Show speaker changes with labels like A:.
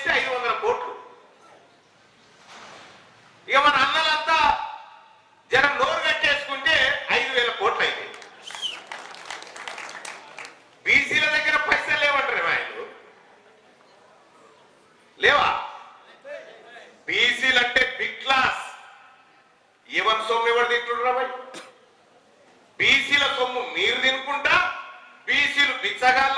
A: చేస్తే 500 కోట్లు. ఇక మన అన్నలంతా జనం నోరు కట్టేసుకుంటే 5,000 కోట్లు అయితే బీసీల దగ్గర పైసలు లేవంటారు ఆయన లేవా? బీసీలు అంటే బిగ్ క్లాస్. ఎవరి సొమ్ము ఎవరు తింటున్నారు బాయ్? బీసీల సొమ్ము మీరు తినుకుంటా బీసీలు బిచ్చగాళ్ళ